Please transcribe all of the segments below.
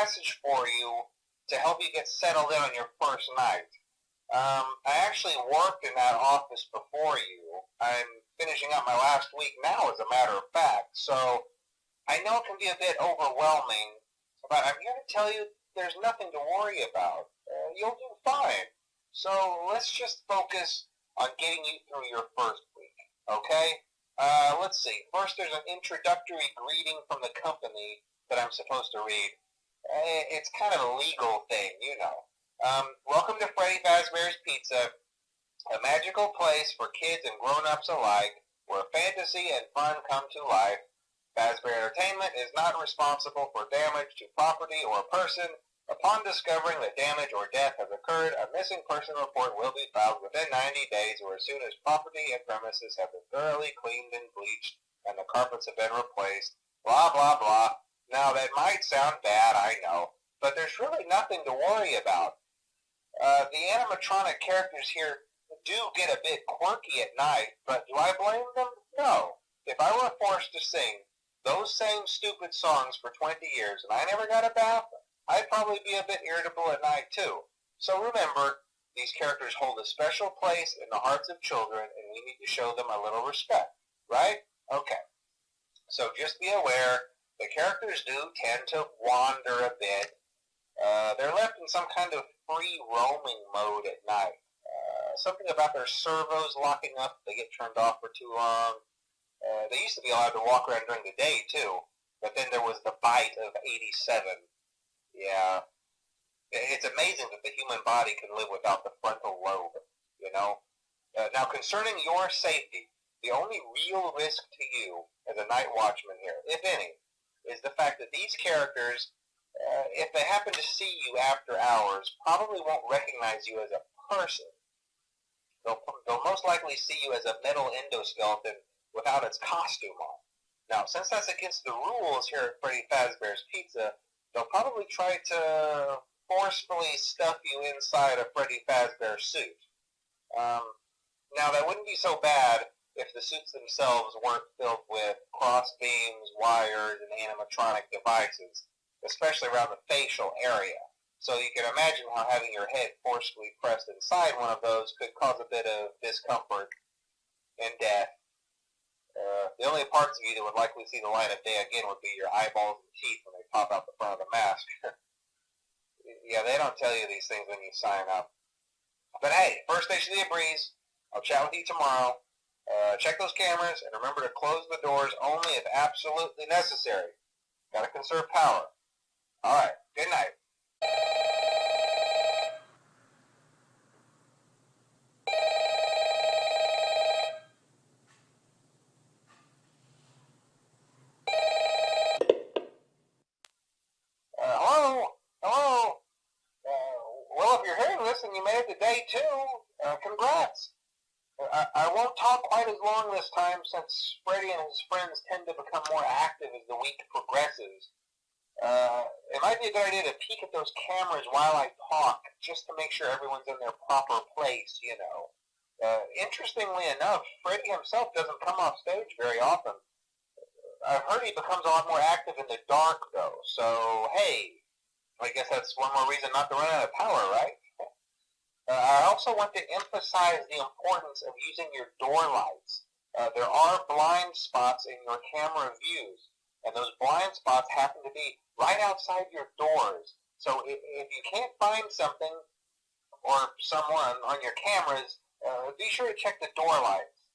message for you to help you get settled in on your first night. I actually worked in that office before you. I'm finishing up my last week now, as a matter of fact, so I know it can be a bit overwhelming, but I'm here to tell you there's nothing to worry about. You'll do fine. So let's just focus on getting you through your first week, okay? Let's see. First, there's an introductory greeting from the company that I'm supposed to read. It's kind of a legal thing, you know. Welcome to Freddy Fazbear's Pizza, a magical place for kids and grown-ups alike, where fantasy and fun come to life. Fazbear Entertainment is not responsible for damage to property or person. Upon discovering that damage or death has occurred, a missing person report will be filed within 90 days or as soon as property and premises have been thoroughly cleaned and bleached and the carpets have been replaced. Blah, blah, blah. Now, that might sound bad, I know, but there's really nothing to worry about. The animatronic characters here do get a bit quirky at night, but do I blame them? No. If I were forced to sing those same stupid songs for 20 years and I never got a bath, I'd probably be a bit irritable at night too. So remember, these characters hold a special place in the hearts of children and we need to show them a little respect, right? Okay. So just be aware, the characters do tend to wander a bit. They're left in some kind of free roaming mode at night. Something about their servos locking up if they get turned off for too long. They used to be allowed to walk around during the day too, but then there was the bite of 87. Yeah. It's amazing that the human body can live without the frontal lobe, you know? Now, concerning your safety, the only real risk to you as a night watchman here, if any, is the fact that these characters, if they happen to see you after hours, probably won't recognize you as a person. They'll most likely see you as a metal endoskeleton without its costume on. Now, since that's against the rules here at Freddy Fazbear's Pizza, they'll probably try to forcefully stuff you inside a Freddy Fazbear suit. Now, that wouldn't be so bad if the suits themselves weren't filled with cross beams, wires, and animatronic devices, especially around the facial area. So you can imagine how having your head forcefully pressed inside one of those could cause a bit of discomfort and death. The only parts of you that would likely see the light of day again would be your eyeballs and teeth when they pop out the front of the mask. Yeah, they don't tell you these things when you sign up. But hey, first station of the breeze. I'll chat with you tomorrow. Check those cameras and remember to close the doors only if absolutely necessary. Gotta conserve power. Alright, good night. Hello? Well, if you're hearing this and you made it to day 2, congrats. I won't talk quite as long this time since Freddy and his friends tend to become more active as the week progresses. It might be a good idea to peek at those cameras while I talk, just to make sure everyone's in their proper place, you know. Interestingly enough, Freddy himself doesn't come off stage very often. I've heard he becomes a lot more active in the dark, though, so hey, I guess that's one more reason not to run out of power, right? I also want to emphasize the importance of using your door lights. There are blind spots in your camera views, and those blind spots happen to be right outside your doors. So if you can't find something or someone on your cameras, be sure to check the door lights.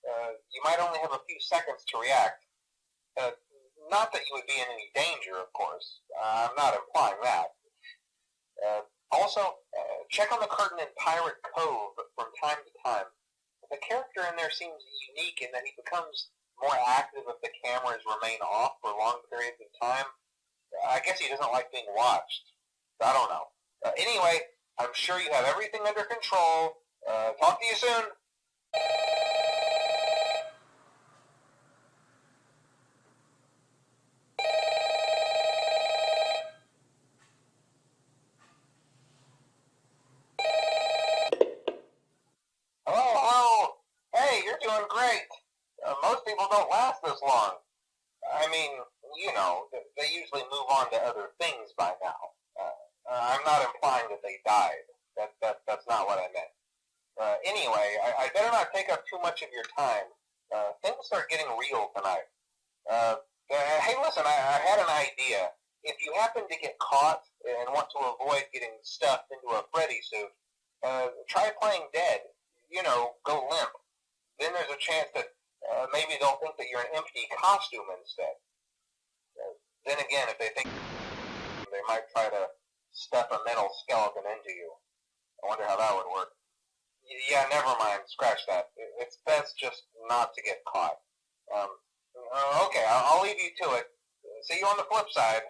You might only have a few seconds to react. Not that you would be in any danger, of course. I'm not implying that. Also, check on the curtain in Pirate Cove from time to time. The character in there seems unique in that he becomes more active if the cameras remain off for long periods of time. I guess he doesn't like being watched. I don't know. Anyway, I'm sure you have everything under control. Talk to you soon. Hello. Hey, you're doing great. Most people don't last this long. I mean, you know, they usually move on to other things by now. I'm not implying that they died. That's not what I meant. Anyway, I better not take up too much of your time. Things are getting real tonight. Hey, listen, I had an idea. If you happen to get caught and want to avoid getting stuffed into a Freddy suit, try playing dead. You know, go limp. Then there's a chance that maybe they'll think that you're an empty costume instead. Then again, if they think, they might try to stuff a metal skeleton into you. I wonder how that would work. Yeah, never mind. Scratch that. It's best just not to get caught. Okay, I'll leave you to it. See you on the flip side.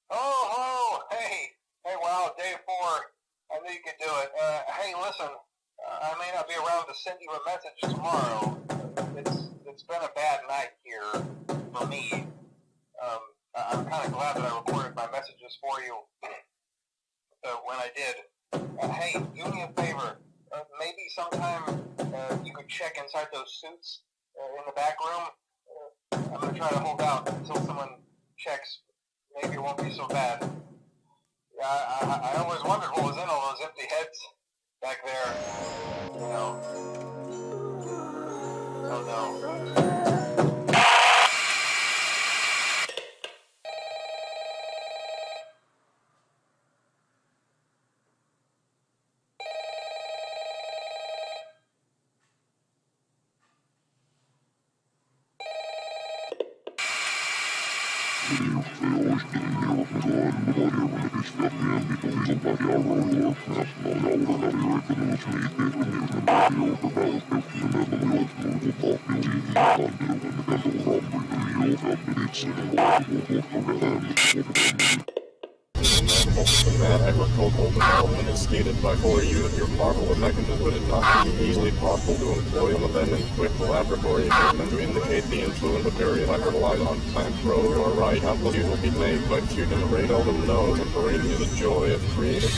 Oh, hello. Hey, wow, day 4. I knew you could do it. Hey, listen, I may not be around to send you a message tomorrow. It's been a bad night here for me. I'm kind of glad that I recorded my messages for you when I did. Hey, do me a favor. Maybe sometime you could check inside those suits in the back room. I'm going to try to hold out until someone checks. Maybe it won't be so bad. I always wondered what was in all those empty heads back there. You know. Oh no. Agricultural development is stated by 4 use your powerful mechanism, but it not be easily possible to employ an abundant quick laboratory equipment to indicate the influence of various relies on plant growth or right. How will be made, but you generate all the known temporarily the joy of creative.